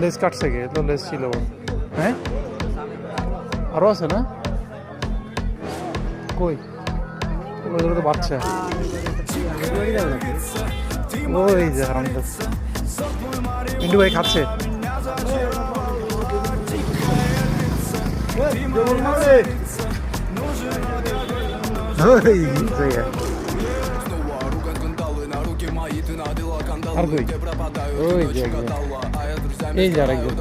লেজ কাটছে কে? তো লেজ ছিল। হ্যাঁ, আরো আছে না? কই? ওগুলো তো বাচ্চা। ওই যে হারামজাদা। মিন্টু ভাই খাচ্ছে। ওই যে আর কই? ওই যে এই যে আরেকজন।